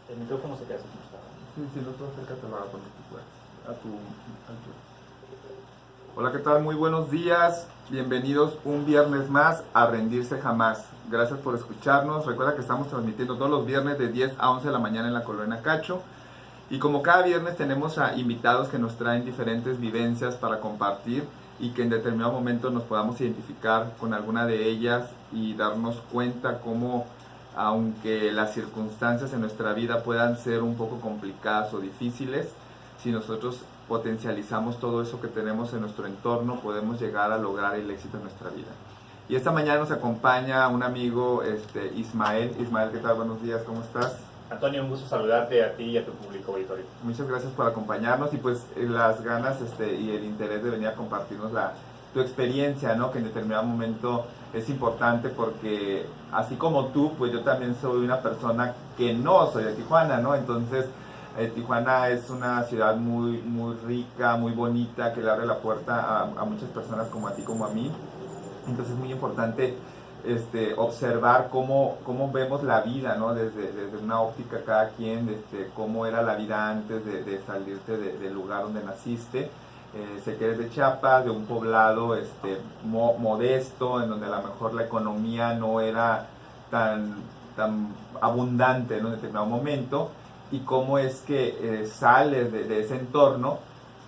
El micrófono se queda así como está. Sí, no, tú acércatelo a donde tú puedas. Hola, ¿qué tal? Muy buenos días. Bienvenidos un viernes más a Rendirse Jamás. Gracias por escucharnos. Recuerda que estamos transmitiendo todos los viernes de 10 a 11 de la mañana en la Colonia Cacho. Y como cada viernes tenemos a invitados que nos traen diferentes vivencias para compartir y que en determinado momento nos podamos identificar con alguna de ellas y darnos cuenta cómo, aunque las circunstancias en nuestra vida puedan ser un poco complicadas o difíciles, si nosotros potencializamos todo eso que tenemos en nuestro entorno, podemos llegar a lograr el éxito en nuestra vida. Y esta mañana nos acompaña un amigo, Ismael. Ismael, ¿qué tal? Buenos días, ¿cómo estás? Antonio, un gusto saludarte a ti y a tu público auditorio. Muchas gracias por acompañarnos y pues las ganas y el interés de venir a compartirnos tu experiencia, ¿no? Que en determinado momento es importante porque así como tú, pues yo también soy una persona que no soy de Tijuana, ¿no? Entonces Tijuana es una ciudad muy, muy rica, muy bonita, que le abre la puerta a muchas personas como a ti, como a mí. Entonces es muy importante observar cómo vemos la vida, ¿no? Desde una óptica cada quien, cómo era la vida antes de salirte del lugar donde naciste. Sé que eres de Chiapas, de un poblado modesto, en donde a lo mejor la economía no era tan abundante, ¿no? En determinado momento, y cómo es que sales de ese entorno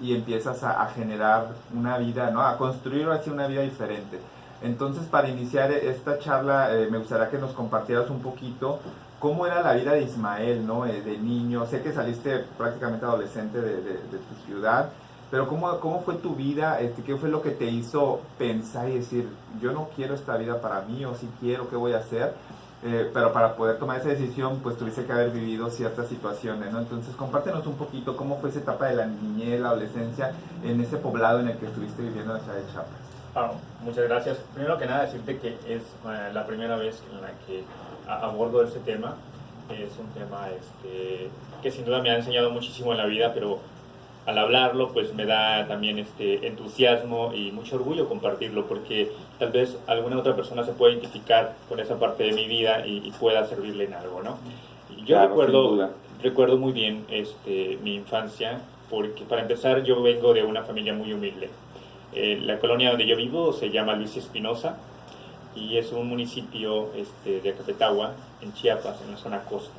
y empiezas a generar una vida, ¿no? A construir así una vida diferente. Entonces, para iniciar esta charla, me gustaría que nos compartieras un poquito cómo era la vida de Ismael, ¿no? De niño. Sé que saliste prácticamente adolescente de tu ciudad, pero ¿cómo fue tu vida? ¿Qué fue lo que te hizo pensar y decir, yo no quiero esta vida para mí, o si quiero, qué voy a hacer? Pero para poder tomar esa decisión, pues tuviste que haber vivido ciertas situaciones, ¿no? Entonces, compártenos un poquito cómo fue esa etapa de la niñez, la adolescencia, en ese poblado en el que estuviste viviendo en la ciudad de Chiapas. Muchas gracias. Primero que nada decirte que es la primera vez en la que abordo este tema. Es un tema que sin duda me ha enseñado muchísimo en la vida, pero al hablarlo pues me da también entusiasmo y mucho orgullo compartirlo, porque tal vez alguna otra persona se pueda identificar con esa parte de mi vida y pueda servirle en algo, ¿no? Y yo Claro, recuerdo muy bien mi infancia, porque para empezar yo vengo de una familia muy humilde. La colonia donde yo vivo se llama Luis Espinosa y es un municipio de Acapetagua, en Chiapas, en la zona costa.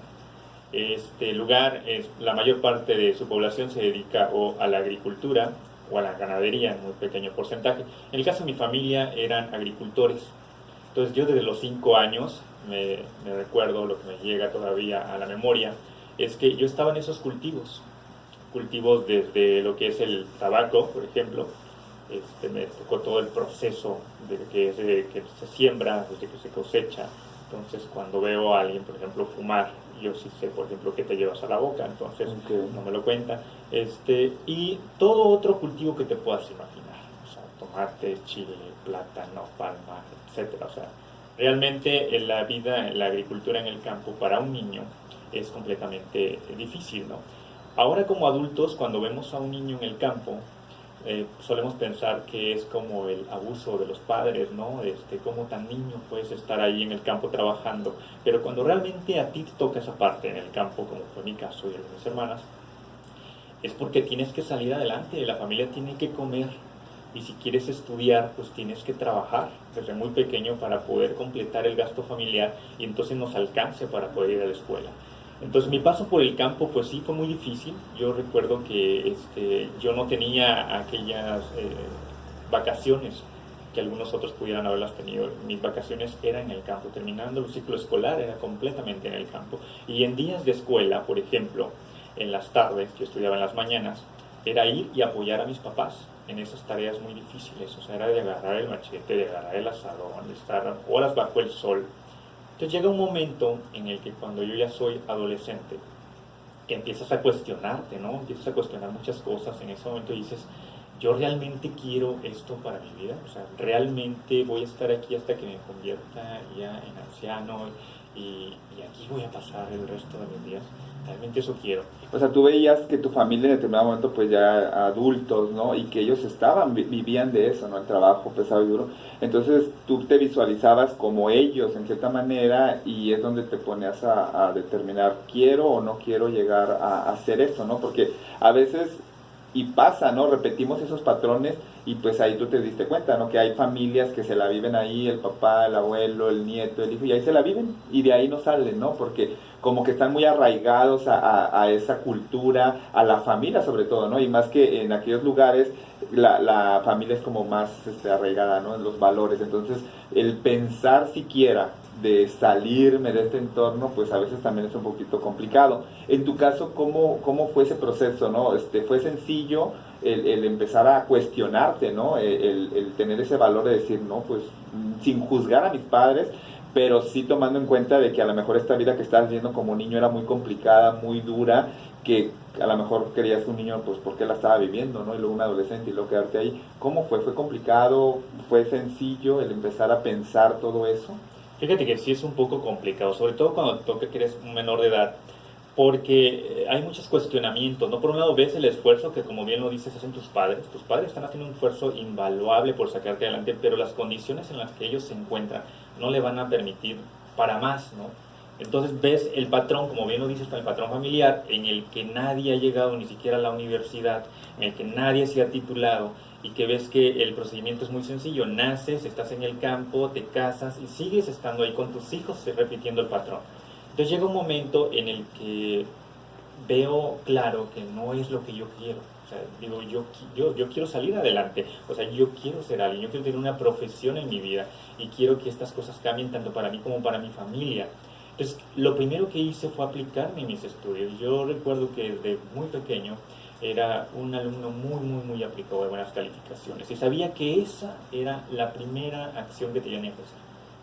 Este lugar, la mayor parte de su población se dedica o a la agricultura o a la ganadería, en muy pequeño porcentaje. En el caso de mi familia eran agricultores. Entonces yo desde los 5 años, me recuerdo, lo que me llega todavía a la memoria, es que yo estaba en esos cultivos desde lo que es el tabaco, por ejemplo. Me tocó todo el proceso desde que se siembra, desde que se cosecha. Entonces, cuando veo a alguien, por ejemplo, fumar, yo sí sé, por ejemplo, qué te llevas a la boca, entonces no me lo cuentan. Y todo otro cultivo que te puedas imaginar, o sea, tomate, chile, plátano, palma, etcétera. O sea, realmente la vida, la agricultura en el campo para un niño es completamente difícil, ¿no? Ahora como adultos, cuando vemos a un niño en el campo, solemos pensar que es como el abuso de los padres, ¿no? Cómo tan niño puedes estar ahí en el campo trabajando, pero cuando realmente a ti te toca esa parte en el campo, como fue mi caso y el de mis hermanas, es porque tienes que salir adelante, la familia tiene que comer, y si quieres estudiar, pues tienes que trabajar desde muy pequeño para poder completar el gasto familiar y entonces nos alcance para poder ir a la escuela. Entonces mi paso por el campo pues sí fue muy difícil. Yo recuerdo que yo no tenía aquellas vacaciones que algunos otros pudieran haberlas tenido. Mis vacaciones eran en el campo, terminando el ciclo escolar era completamente en el campo. Y en días de escuela, por ejemplo, en las tardes, yo estudiaba en las mañanas, era ir y apoyar a mis papás en esas tareas muy difíciles. O sea, era de agarrar el machete, de agarrar el asadón, de estar horas bajo el sol. Entonces llega un momento en el que cuando yo ya soy adolescente, que empiezas a cuestionarte, ¿no? Empiezas a cuestionar muchas cosas. En ese momento dices, ¿yo realmente quiero esto para mi vida? O sea, ¿realmente voy a estar aquí hasta que me convierta ya en anciano y aquí voy a pasar el resto de mis días? realmente eso quiero. O sea, tú veías que tu familia en determinado momento, pues ya adultos, ¿no? Y que ellos vivían de eso, ¿no? El trabajo pesado y duro. Entonces tú te visualizabas como ellos, en cierta manera, y es donde te ponías a determinar, quiero o no quiero llegar a hacer eso, ¿no? Porque a veces, y pasa, ¿no? Repetimos esos patrones y pues ahí tú te diste cuenta, ¿no? Que hay familias que se la viven ahí, el papá, el abuelo, el nieto, el hijo, y ahí se la viven y de ahí no salen, ¿no? Porque como que están muy arraigados a esa cultura, a la familia sobre todo, ¿no? Y más que en aquellos lugares la familia es como más arraigada, ¿no? En los valores. Entonces, el pensar siquiera de salirme de este entorno, pues a veces también es un poquito complicado. En tu caso, ¿cómo fue ese proceso, no? ¿Fue sencillo el empezar a cuestionarte, ¿no? El tener ese valor de decir, no, pues sin juzgar a mis padres, pero sí tomando en cuenta de que a lo mejor esta vida que estabas viviendo como niño era muy complicada, muy dura, que a lo mejor querías un niño, pues porque la estaba viviendo, ¿no? Y luego un adolescente y luego quedarte ahí. ¿Cómo fue? ¿Fue complicado? ¿Fue sencillo el empezar a pensar todo eso? Fíjate que sí es un poco complicado, sobre todo cuando te toca que eres un menor de edad, porque hay muchos cuestionamientos, ¿no? Por un lado ves el esfuerzo que, como bien lo dices, hacen tus padres están haciendo un esfuerzo invaluable por sacarte adelante, pero las condiciones en las que ellos se encuentran no le van a permitir para más, ¿no? Entonces ves el patrón, como bien lo dices, con el patrón familiar, en el que nadie ha llegado ni siquiera a la universidad, en el que nadie se ha titulado, y que ves que el procedimiento es muy sencillo, naces, estás en el campo, te casas y sigues estando ahí con tus hijos, repitiendo el patrón. Entonces llega un momento en el que veo claro que no es lo que yo quiero. O sea, digo, yo quiero salir adelante, o sea, yo quiero ser alguien, yo quiero tener una profesión en mi vida y quiero que estas cosas cambien tanto para mí como para mi familia. Entonces, lo primero que hice fue aplicarme en mis estudios. Yo recuerdo que desde muy pequeño era un alumno muy aplicado de buenas calificaciones y sabía que esa era la primera acción que tenía que hacer.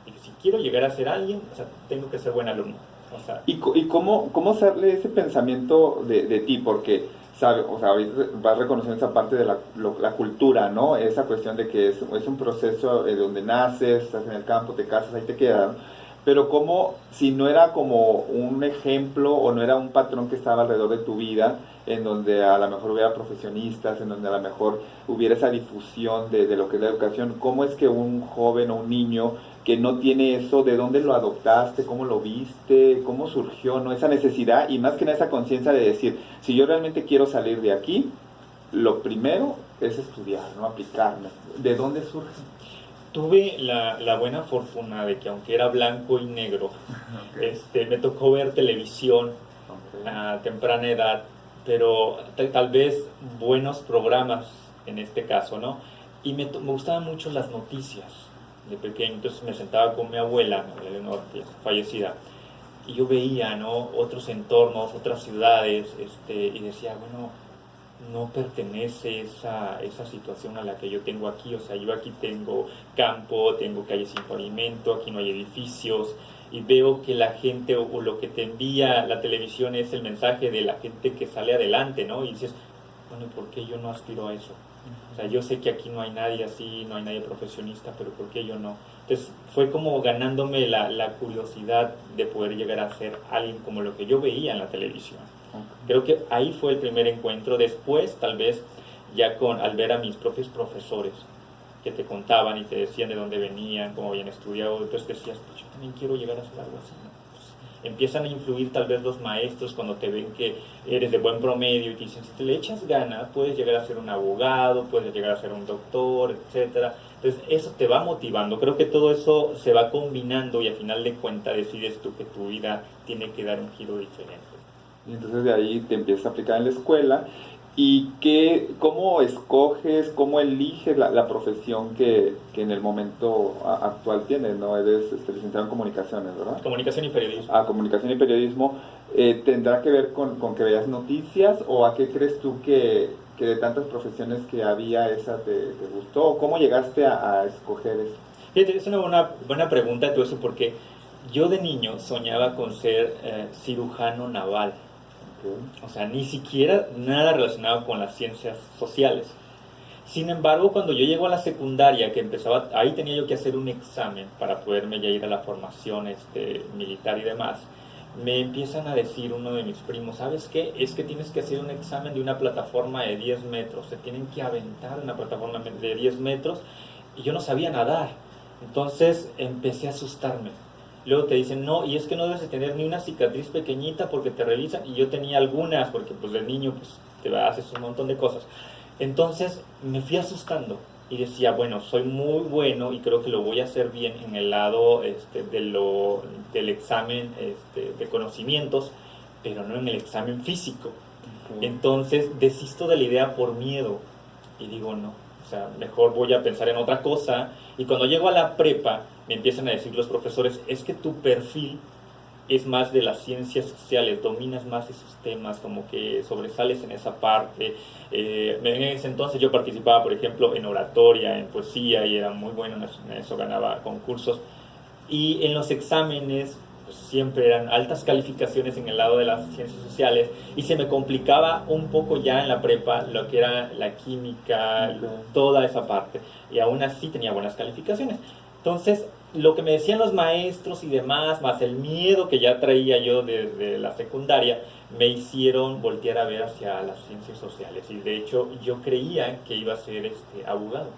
Y que si quiero llegar a ser alguien, o sea, tengo que ser buen alumno. O sea, ¿Y cómo hacerle ese pensamiento de ti? Porque, sabe, o sea, ahorita vas reconociendo esa parte de la cultura, ¿no? Esa cuestión de que es un proceso de donde naces, estás en el campo, te casas, ahí te quedas, ¿no? Pero como si no era como un ejemplo o no era un patrón que estaba alrededor de tu vida, en donde a lo mejor hubiera profesionistas, en donde a lo mejor hubiera esa difusión de lo que es la educación, ¿cómo es que un joven o un niño que no tiene eso, de dónde lo adoptaste, cómo lo viste, cómo surgió, ¿no? Esa necesidad y más que nada esa conciencia de decir, si yo realmente quiero salir de aquí, lo primero es estudiar, ¿no? Aplicarme. ¿De dónde surge? tuve la buena fortuna de que aunque era blanco y negro, Okay. me tocó ver televisión Okay. a temprana edad, pero tal vez buenos programas en este caso, ¿no? Y me gustaban mucho las noticias de pequeño, entonces me sentaba con mi abuela Leonor, que es fallecida, y yo veía, ¿no? Otros entornos, otras ciudades, y decía, bueno, no pertenece esa situación a la que yo tengo aquí. O sea, yo aquí tengo campo, tengo calles sin pavimento, aquí no hay edificios, y veo que la gente o lo que te envía la televisión es el mensaje de la gente que sale adelante, ¿no? Y dices, bueno, ¿por qué yo no aspiro a eso? O sea, yo sé que aquí no hay nadie así, no hay nadie profesionista, pero ¿por qué yo no? Entonces fue como ganándome la curiosidad de poder llegar a ser alguien como lo que yo veía en la televisión. Creo que ahí fue el primer encuentro. Después, tal vez, ya al ver a mis propios profesores que te contaban y te decían de dónde venían, cómo habían estudiado, entonces decías, pues yo también quiero llegar a hacer algo así, ¿no? Pues, empiezan a influir tal vez los maestros cuando te ven que eres de buen promedio y te dicen, si te le echas ganas, puedes llegar a ser un abogado, puedes llegar a ser un doctor, etcétera. Entonces eso te va motivando. Creo que todo eso se va combinando y al final de cuentas decides tú que tu vida tiene que dar un giro diferente. Y entonces de ahí te empiezas a aplicar en la escuela. ¿Y cómo escoges, cómo eliges la profesión que en el momento actual tienes? ¿No? Eres licenciado en comunicaciones, ¿verdad? Comunicación y periodismo. Comunicación y periodismo. ¿Tendrá que ver con que veas noticias o a qué crees tú que de tantas profesiones que había esa te gustó? ¿Cómo llegaste a escoger eso? Fíjate, es una buena pregunta todo eso porque yo de niño soñaba con ser cirujano naval. Okay. O sea, ni siquiera nada relacionado con las ciencias sociales. Sin embargo, cuando yo llego a la secundaria, que empezaba, ahí tenía yo que hacer un examen para poderme ya ir a la formación militar y demás, me empiezan a decir uno de mis primos, ¿sabes qué? Es que tienes que hacer un examen de una plataforma de 10 metros, se tienen que aventar una plataforma de 10 metros, y yo no sabía nadar, entonces empecé a asustarme. Luego te dicen, no, y es que no debes de tener ni una cicatriz pequeñita porque te revisan, y yo tenía algunas, porque pues de niño pues te haces un montón de cosas. Entonces me fui asustando y decía, bueno, soy muy bueno y creo que lo voy a hacer bien en el lado del examen de conocimientos, pero no en el examen físico. Okay. Entonces desisto de la idea por miedo y digo, no, o sea, mejor voy a pensar en otra cosa. Y cuando llego a la prepa, me empiezan a decir los profesores, es que tu perfil es más de las ciencias sociales, dominas más esos temas, como que sobresales en esa parte. En ese entonces yo participaba, por ejemplo, en oratoria, en poesía, y era muy bueno en eso, ganaba concursos. Y en los exámenes pues, siempre eran altas calificaciones en el lado de las ciencias sociales, y se me complicaba un poco ya en la prepa lo que era la química, toda esa parte, y aún así tenía buenas calificaciones. Entonces, lo que me decían los maestros y demás, más el miedo que ya traía yo desde la secundaria, me hicieron voltear a ver hacia las ciencias sociales. Y de hecho, yo creía que iba a ser abogado.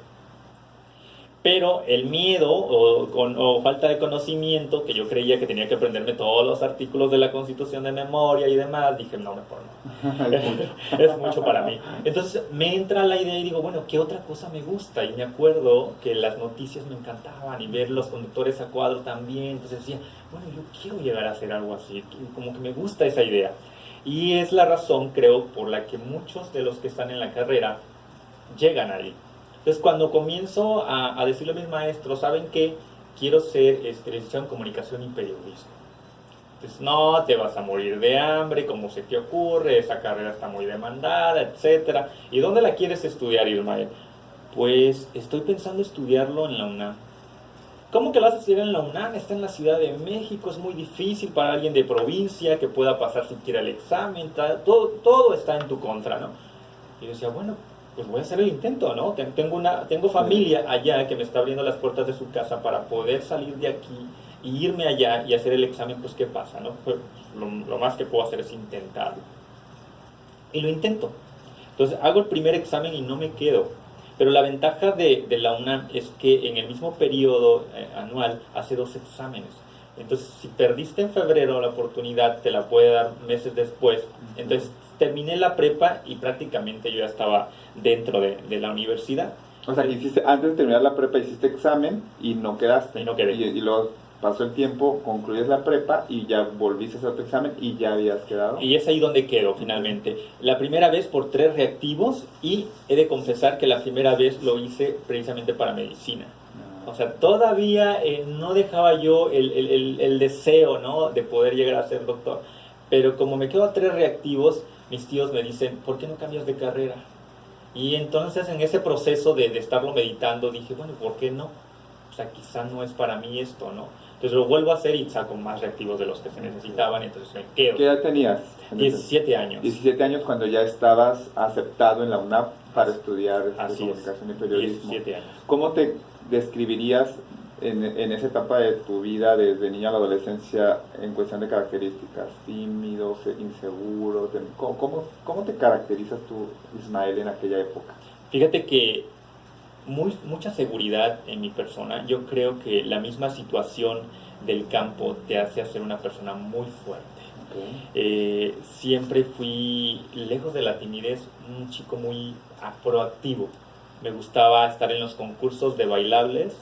Pero el miedo o falta de conocimiento, que yo creía que tenía que aprenderme todos los artículos de la Constitución de memoria y demás, dije, no, mejor no. Es mucho para mí. Entonces me entra la idea y digo, bueno, ¿qué otra cosa me gusta? Y me acuerdo que las noticias me encantaban y ver los conductores a cuadro también. Entonces decía, bueno, yo quiero llegar a hacer algo así, como que me gusta esa idea. Y es la razón, creo, por la que muchos de los que están en la carrera llegan ahí. Entonces, cuando comienzo a decirle a mis maestros, ¿saben qué? Quiero ser licenciado en comunicación y periodismo. Entonces, no, te vas a morir de hambre, ¿cómo se te ocurre? Esa carrera está muy demandada, etcétera. ¿Y dónde la quieres estudiar, Ismael? Pues estoy pensando estudiarlo en la UNAM. ¿Cómo que lo vas a estudiar en la UNAM? Está en la Ciudad de México, es muy difícil para alguien de provincia que pueda pasar siquiera el examen, todo está en tu contra, ¿no? Y yo decía, bueno, pues voy a hacer el intento, ¿no? Tengo familia allá que me está abriendo las puertas de su casa para poder salir de aquí y irme allá y hacer el examen, pues ¿qué pasa, no? Pues, lo más que puedo hacer es intentarlo. Y lo intento. Entonces hago el primer examen y no me quedo. Pero la ventaja de la UNAM es que en el mismo periodo anual hace 2 exámenes. Entonces, si perdiste en febrero la oportunidad, te la puede dar meses después. Entonces, terminé la prepa y prácticamente yo ya estaba dentro de la universidad. O sea, que antes de terminar la prepa hiciste examen y no quedaste. Y no quedé. Y luego pasó el tiempo, concluyes la prepa y ya volviste a hacer otro examen y ya habías quedado. Y es ahí donde quedo finalmente. La primera vez por 3 reactivos, y he de confesar que la primera vez lo hice precisamente para medicina. O sea, todavía no dejaba yo el deseo, ¿no?, de poder llegar a ser doctor. Pero como me quedo a 3 reactivos, mis tíos me dicen, ¿por qué no cambias de carrera? Y entonces en ese proceso de estarlo meditando dije, bueno, ¿por qué no? O sea, quizá no es para mí esto, ¿no? Entonces lo vuelvo a hacer y saco más reactivos de los que se necesitaban, entonces me quedo. ¿Qué edad tenías? 17 años. 17 años cuando ya estabas aceptado en la UNAM para estudiar comunicación y periodismo. 17 años. ¿Cómo te describirías en esa etapa de tu vida, desde niño a la adolescencia, en cuestión de características? ¿Tímido, inseguro? ¿Cómo te caracterizas tú, Ismael, en aquella época? Fíjate que mucha seguridad en mi persona. Yo creo que la misma situación del campo te hace ser una persona muy fuerte. Okay. Siempre fui, lejos de la timidez, un chico muy proactivo. Me gustaba estar en los concursos de bailables,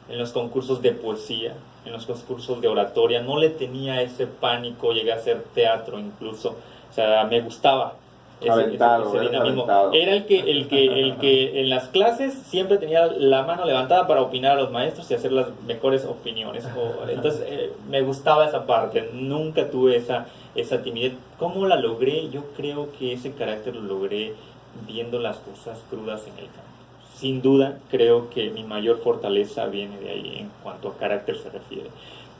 en los concursos de poesía, en los concursos de oratoria. No le tenía ese pánico, llegué a hacer teatro incluso. O sea, me gustaba. Ese dinamismo. Era el que en las clases siempre tenía la mano levantada para opinar a los maestros y hacer las mejores opiniones. Entonces me gustaba esa parte, nunca tuve esa timidez. ¿Cómo la logré? Yo creo que ese carácter lo logré viendo las cosas crudas en el campo. Sin duda, creo que mi mayor fortaleza viene de ahí en cuanto a carácter se refiere.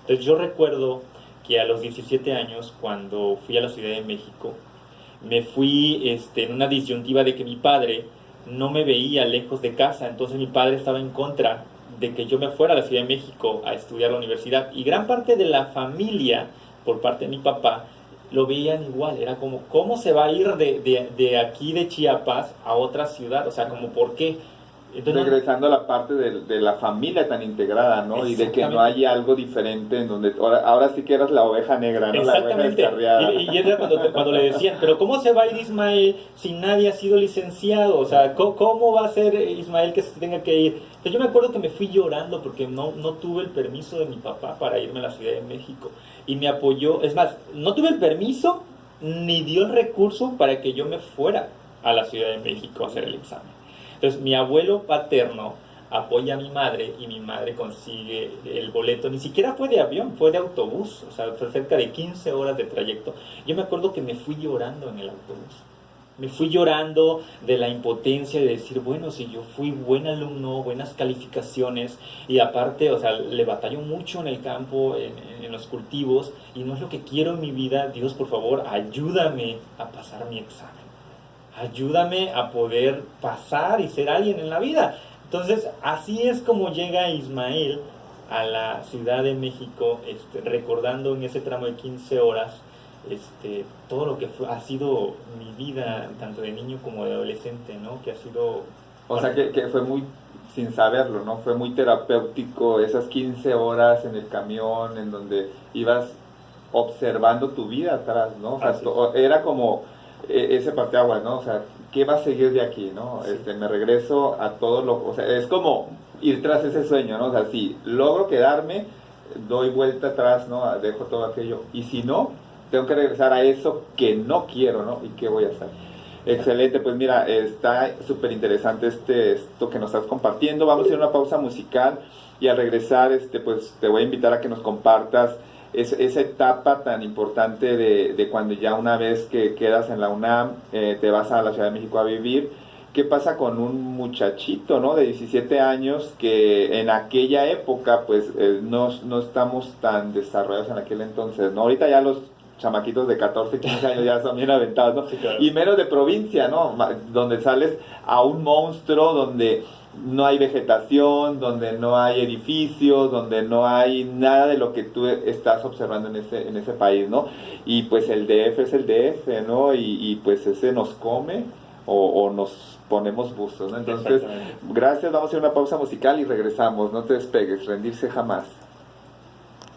Entonces yo recuerdo que a los 17 años, cuando fui a la Ciudad de México, me fui en una disyuntiva de que mi padre no me veía lejos de casa. Entonces mi padre estaba en contra de que yo me fuera a la Ciudad de México a estudiar la universidad, y gran parte de la familia por parte de mi papá, lo veían igual, era como, ¿cómo se va a ir de aquí de Chiapas a otra ciudad? O sea, como, ¿por qué? Entonces, regresando a la parte de la familia tan integrada, ¿no? Y de que no hay algo diferente en donde ahora sí que eras la oveja negra, ¿no? Exactamente. La oveja descarriada. Y era cuando le decían, pero ¿cómo se va a ir Ismael si nadie ha sido licenciado? O sea, ¿cómo va a ser Ismael que se tenga que ir? Entonces yo me acuerdo que me fui llorando porque no tuve el permiso de mi papá para irme a la Ciudad de México. Y me apoyó, es más, no tuve el permiso ni dio el recurso para que yo me fuera a la Ciudad de México a hacer el examen. Entonces mi abuelo paterno apoya a mi madre y mi madre consigue el boleto, ni siquiera fue de avión, fue de autobús, o sea, fue cerca de 15 horas de trayecto. Yo me acuerdo que me fui llorando en el autobús. Me fui llorando de la impotencia de decir, bueno, si yo fui buen alumno, buenas calificaciones, y aparte, o sea, le batallo mucho en el campo, en los cultivos, y no es lo que quiero en mi vida. Dios, por favor, ayúdame a pasar mi examen. Ayúdame a poder pasar y ser alguien en la vida. Entonces, así es como llega Ismael a la Ciudad de México, recordando en ese tramo de 15 horas todo lo que ha sido mi vida, tanto de niño como de adolescente, ¿no? Que ha sido... O sea, que fue muy, sin saberlo, ¿no? Fue muy terapéutico esas 15 horas en el camión, en donde ibas observando tu vida atrás, ¿no? O sea, era como ese parteaguas, ¿no? O sea, ¿qué va a seguir de aquí, no? Sí. Me regreso a todo lo... O sea, es como ir tras ese sueño, ¿no? O sea, si logro quedarme, doy vuelta atrás, ¿no? Dejo todo aquello. Y si no, tengo que regresar a eso que no quiero, ¿no? ¿Y qué voy a hacer? Excelente, pues mira, está súper interesante esto que nos estás compartiendo. Vamos a hacer una pausa musical y al regresar, pues te voy a invitar a que nos compartas esa etapa tan importante de cuando ya una vez que quedas en la UNAM, te vas a la Ciudad de México a vivir. ¿Qué pasa con un muchachito, ¿no? De 17 años que en aquella época, pues no estamos tan desarrollados en aquel entonces, ¿no? Ahorita ya los chamaquitos de 14, 15 años ya son bien aventados, ¿no? Sí, claro. Y menos de provincia, ¿no? Donde sales a un monstruo, donde no hay vegetación, donde no hay edificios, donde no hay nada de lo que tú estás observando en ese país, ¿no? Y pues el DF es el DF, ¿no? Y pues ese nos come o nos ponemos buzos, ¿no? Entonces, gracias, vamos a hacer una pausa musical y regresamos, no te despegues, rendirse jamás.